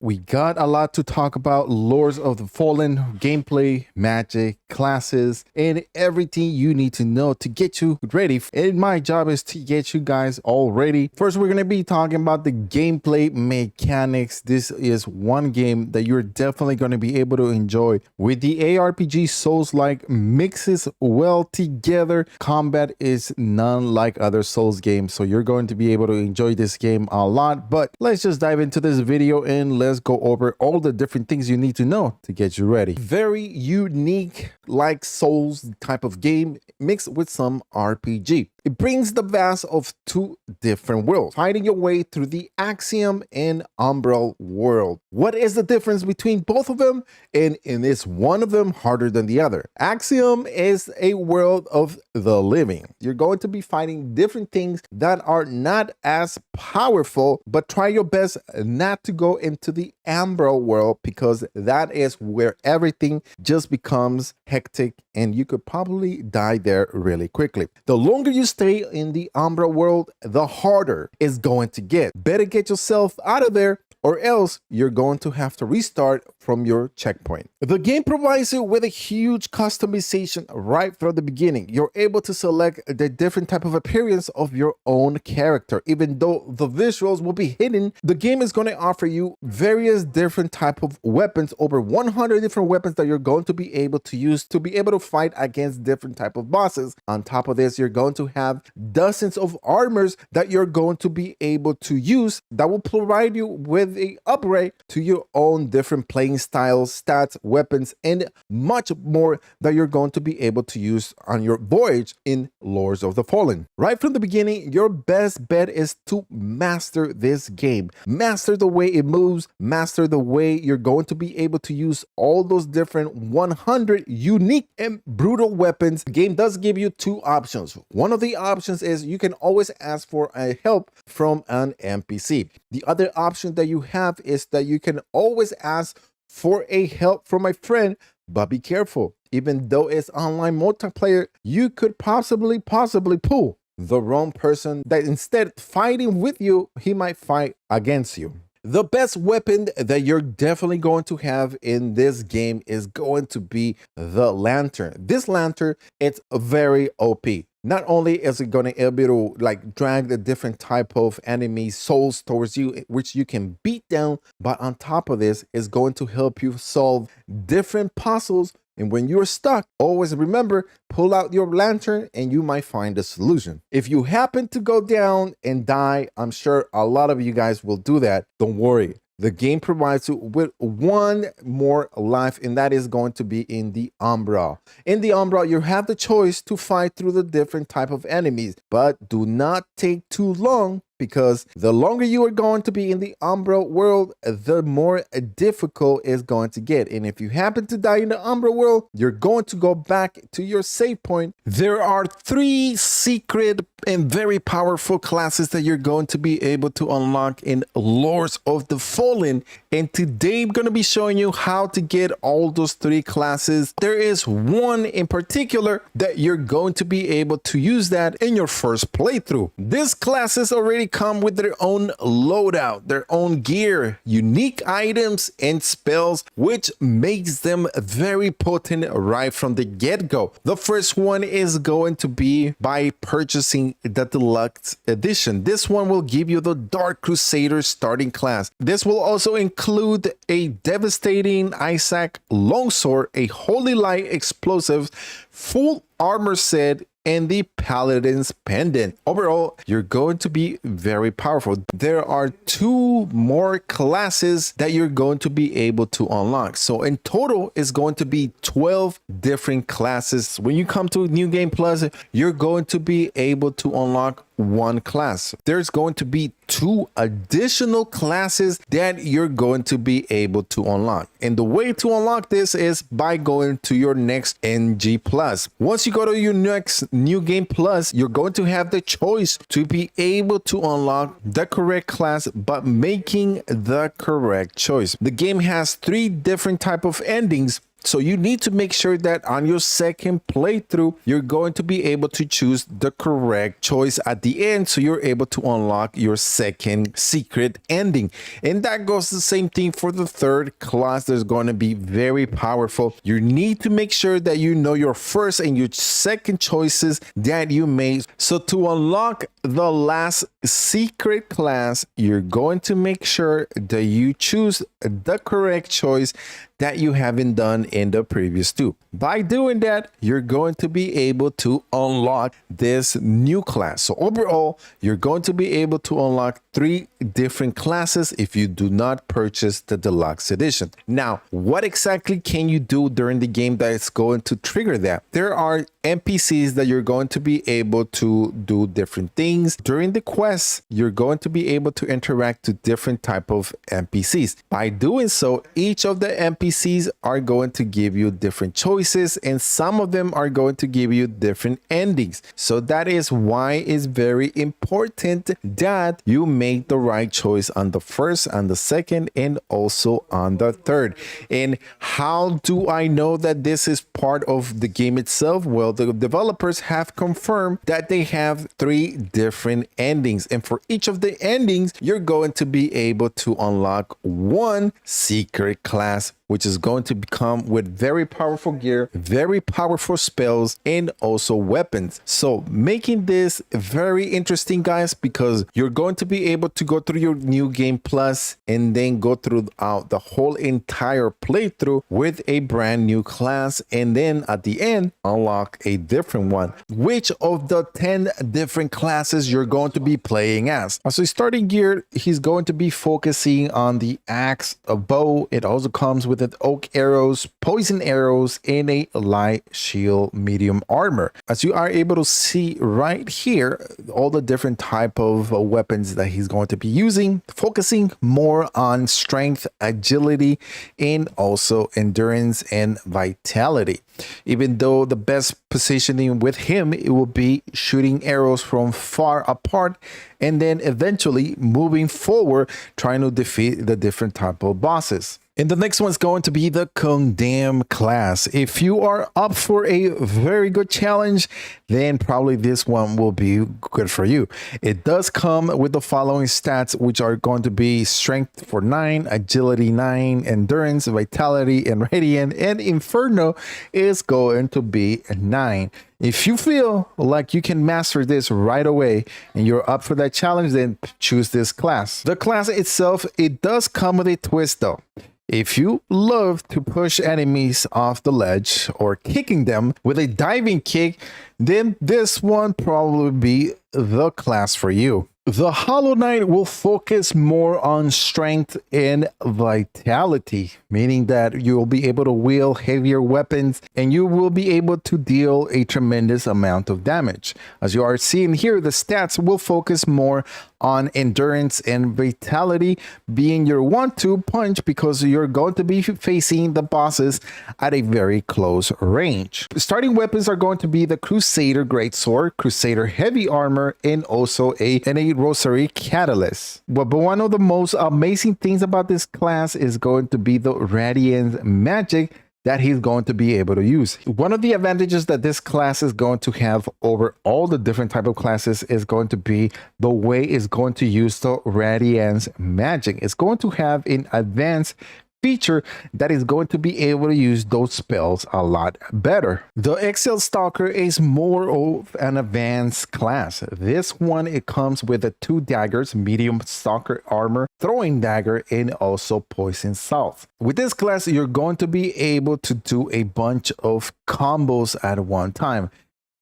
We got a lot to talk about: Lords of the Fallen, gameplay, magic, classes, and everything you need to know to get you ready. And my job is to get you guys all ready. First, we're going to be talking about the gameplay mechanics. This is one game that you're definitely going to be able to enjoy. With the ARPG Souls-like mixes well together, combat is none like other Souls games, so you're going to be able to enjoy this game a lot. But let's just dive into this video and let's go over all the different things you need to know to get you ready. Very unique, like Souls type of game mixed with some RPG. It brings the vast of two different worlds, fighting your way through the Axiom and Umbral world. What is the difference between both of them? And is one of them harder than the other? Axiom is a world of the living. You're going to be fighting different things that are not as powerful, but try your best not to go into the Umbral world, because that is where everything just becomes hectic and you could probably die there really quickly. The longer you stay in the Umbral world, the harder it's going to get. Better get yourself out of there, or else you're going to have to restart from your checkpoint. The game provides you with a huge customization right from the beginning. You're able to select the different type of appearance of your own character. Even though the visuals will be hidden, the game is going to offer you various different type of weapons, over 100 different weapons that you're going to be able to use to be able to fight against different type of bosses. On top of this, you're going to have dozens of armors that you're going to be able to use that will provide you with a upgrade to your own different playing styles, stats, weapons, and much more that you're going to be able to use on your voyage in Lords of the Fallen. Right from the beginning, your best bet is to master this game. Master the way it moves, master the way you're going to be able to use all those different 100 unique and brutal weapons. The game does give you two options. One of the options is you can always ask for a help from an NPC. The other option that you have is that you can always ask for a help from a friend, but be careful. Even though it's online multiplayer, you could possibly pull the wrong person that instead fighting with you, he might fight against you. The best weapon that you're definitely going to have in this game is going to be the lantern. This lantern, it's very OP. Not only is it going to be able to like drag the different type of enemy souls towards you, which you can beat down, but on top of this, is going to help you solve different puzzles. And when you're stuck, always remember, pull out your lantern and you might find a solution. If you happen to go down and die, I'm sure a lot of you guys will do that. Don't worry. The game provides you with one more life, and that is going to be in the Umbral. In the Umbral, you have the choice to fight through the different type of enemies, but do not take too long, because the longer you are going to be in the Umbral world, the more difficult it's going to get. And if you happen to die in the Umbral world, you're going to go back to your save point. There are 3 secret and very powerful classes that you're going to be able to unlock in Lords of the Fallen. And today I'm going to be showing you how to get all those 3 classes. There is one in particular that you're going to be able to use that in your first playthrough. This classes already come with their own loadout, their own gear, unique items and spells, which makes them very potent right from the get-go. The first one is going to be by purchasing the deluxe edition. This one will give you the Dark Crusader starting class. This will also include a devastating Isaac longsword, a holy light explosive, full armor set, and the Paladin's Pendant. Overall, you're going to be very powerful. There are 2 more classes that you're going to be able to unlock. So in total, it's going to be 12 different classes. When you come to New Game Plus, you're going to be able to unlock 1 class. There's going to be 2 additional classes that you're going to be able to unlock. And the way to unlock this is by going to your next NG Plus. Once you go to your next New Game Plus, you're going to have the choice to be able to unlock the correct class, but making the correct choice. The game has 3 different type of endings. So you need to make sure that on your second playthrough, you're going to be able to choose the correct choice at the end, so you're able to unlock your second secret ending. And that goes the same thing for the third class. That's going to be very powerful. You need to make sure that you know your first and your second choices that you made. So to unlock the last secret class, you're going to make sure that you choose the correct choice that you haven't done in the previous two. By doing that, you're going to be able to unlock this new class. So overall, you're going to be able to unlock 3 different classes if you do not purchase the deluxe edition. Now, what exactly can you do during the game that is going to trigger that? There are NPCs that you're going to be able to do different things. During the quests, you're going to be able to interact with different type of NPCs. By doing so, each of the NPCs are going to give you different choices, and some of them are going to give you different endings. So that is why it's very important that you make the right choice on the first, on the second, and also on the third. And how do I know that this is part of the game itself? Well, the developers have confirmed that they have 3 different endings, and for each of the endings, you're going to be able to unlock 1 secret class, which is going to come with very powerful gear, very powerful spells, and also weapons. So making this very interesting, guys, because you're going to be able to go through your new game plus and then go throughout the whole entire playthrough with a brand new class, and then at the end unlock a different one. Which of the 10 different classes you're going to be playing as? So starting gear, he's going to be focusing on the axe, a bow. It also comes with oak arrows, poison arrows, and a light shield medium armor. As you are able to see right here, all the different type of weapons that he's going to be using, focusing more on strength, agility, and also endurance and vitality. Even though the best positioning with him, it will be shooting arrows from far apart and then eventually moving forward, trying to defeat the different type of bosses. And the next one is going to be the Condemn class. If you are up for a very good challenge, then probably this one will be good for you. It does come with the following stats, which are going to be strength for 9, agility 9, endurance, vitality, and radiant, and inferno is going to be 9. If you feel like you can master this right away and you're up for that challenge, then choose this class. The class itself, it does come with a twist though. If you love to push enemies off the ledge or kicking them with a diving kick, then this one probably be the class for you. The Hollow Knight will focus more on strength and vitality, meaning that you will be able to wield heavier weapons and you will be able to deal a tremendous amount of damage. As you are seeing here, the stats will focus more on endurance and vitality being your 1-2 punch, because you're going to be facing the bosses at a very close range. Starting weapons are going to be the Crusader Greatsword, Crusader Heavy Armor, and also a Rosary Catalyst. But one of the most amazing things about this class is going to be the Radiant Magic that he's going to be able to use. One of the advantages that this class is going to have over all the different type of classes is going to be the way it's going to use the Radiance Magic. It's going to have an advanced feature that is going to be able to use those spells a lot better. The XL Stalker is more of an advanced class. This one, it comes with the 2 daggers, medium stalker armor, throwing dagger, and also poison salve. With this class, you're going to be able to do a bunch of combos at one time.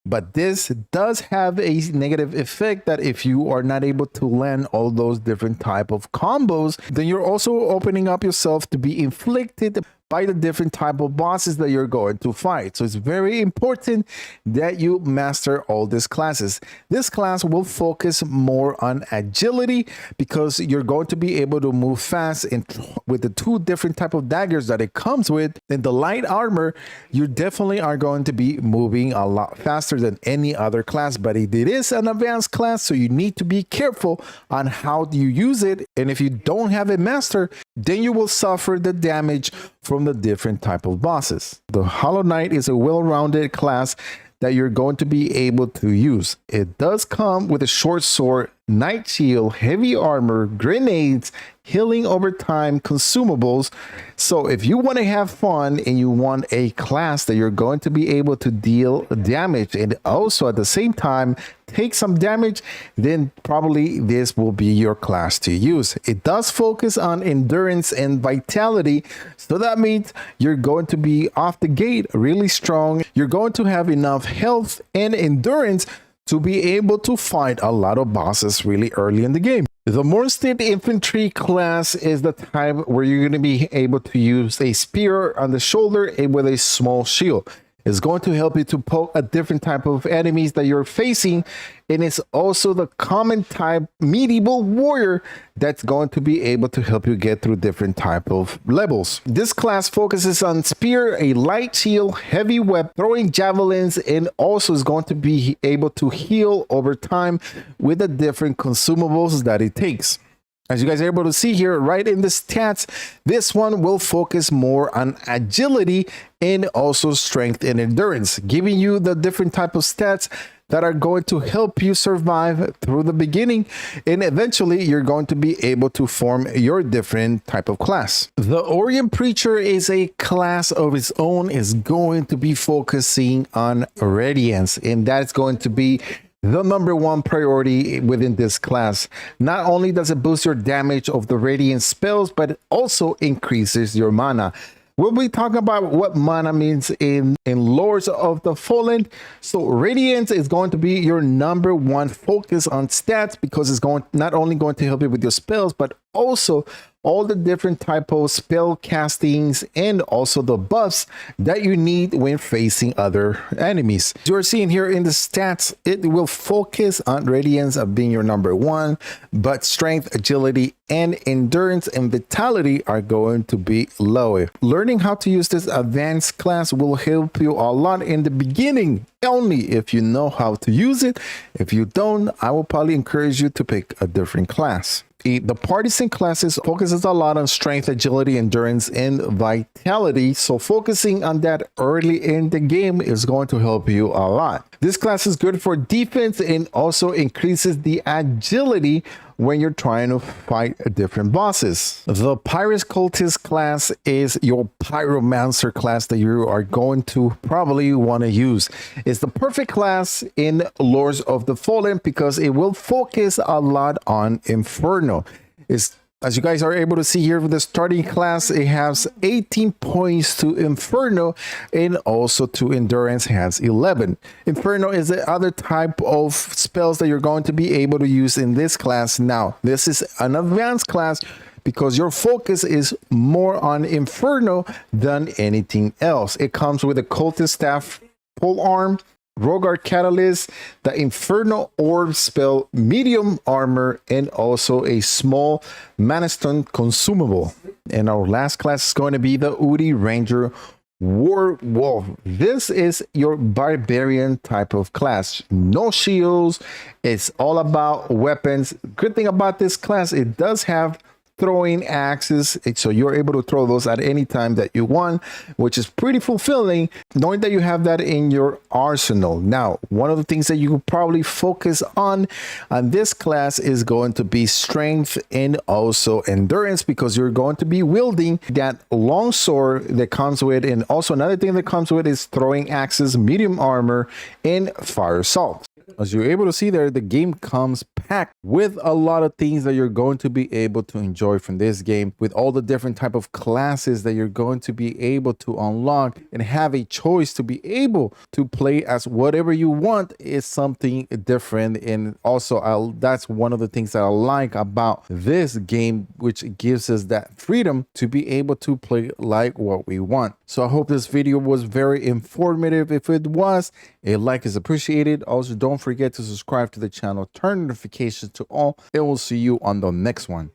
But this does have a negative effect that if you are not able to land all those different type of combos, then you're also opening up yourself to be inflicted by the different type of bosses that you're going to fight. So it's very important that you master all these classes. This class will focus more on agility because you're going to be able to move fast, and with the 2 different type of daggers that it comes with, and the light armor, you definitely are going to be moving a lot faster than any other class. But it is an advanced class, so you need to be careful on how you use it. And if you don't have it mastered, then you will suffer the damage from the different type of bosses. The Hollow Knight is a well-rounded class that you're going to be able to use. It does come with a short sword, night shield, heavy armor, grenades, healing over time, consumables. So if you want to have fun and you want a class that you're going to be able to deal damage and also at the same time take some damage, then probably this will be your class to use. It does focus on endurance and vitality, so that means you're going to be off the gate really strong. You're going to have enough health and endurance to be able to fight a lot of bosses really early in the game. The Mornstead Infantry class is the type where you're going to be able to use a spear on the shoulder and with a small shield. It's going to help you to poke a different type of enemies that you're facing, and it's also the common type medieval warrior that's going to be able to help you get through different type of levels. This class focuses on spear, a light shield, heavy weapon, throwing javelins, and also is going to be able to heal over time with the different consumables that it takes. As you guys are able to see here, right in the stats, this one will focus more on agility and also strength and endurance, giving you the different type of stats that are going to help you survive through the beginning, and eventually you're going to be able to form your different type of class. The Orient Preacher is a class of its own, is going to be focusing on radiance, and that's going to be the #1 priority within this class. Not only does it boost your damage of the radiant spells, but it also increases your mana. We'll be talking about what mana means in Lords of the Fallen. So Radiance is going to be your #1 focus on stats, because it's going not only going to help you with your spells, but also all the different type of spell castings and also the buffs that you need when facing other enemies. As you're seeing here in the stats, it will focus on Radiance of being your #1, but strength, agility, and endurance and vitality are going to be lower. Learning how to use this advanced class will help you a lot in the beginning, only if you know how to use it. If you don't, I will probably encourage you to pick a different class. The Partisan classes focuses a lot on strength, agility, endurance, and vitality. So focusing on that early in the game is going to help you a lot. This class is good for defense and also increases the agility when you're trying to fight different bosses. The Pyrus Cultist class is your Pyromancer class that you are going to probably want to use. It's the perfect class in Lords of the Fallen because it will focus a lot on Inferno. As you guys are able to see here, with the starting class, it has 18 points to Inferno, and also to Endurance has 11. Inferno is the other type of spells that you're going to be able to use in this class. Now, this is an advanced class because your focus is more on Inferno than anything else. It comes with a Cultist Staff Pole Arm, Rogart Catalyst, the Inferno Orb spell, medium armor, and also a small Mana Stone consumable. And our last class is going to be the Udi Ranger War Wolf. This is your barbarian type of class. No shields. It's all about weapons. Good thing about this class, it does have throwing axes, so you're able to throw those at any time that you want, which is pretty fulfilling knowing that you have that in your arsenal. Now, one of the things that you could probably focus on this class is going to be strength and also endurance, because you're going to be wielding that long sword that comes with, and also another thing that comes with is throwing axes, medium armor, and fire assault. As you're able to see there, the game comes packed with a lot of things that you're going to be able to enjoy from this game, with all the different type of classes that you're going to be able to unlock and have a choice to be able to play as whatever you want is something different. And also that's one of the things that I like about this game, which gives us that freedom to be able to play like what we want. So I hope this video was very informative. If it was, a like is appreciated. Also, don't forget to subscribe to the channel, turn notifications to all, and we'll see you on the next one.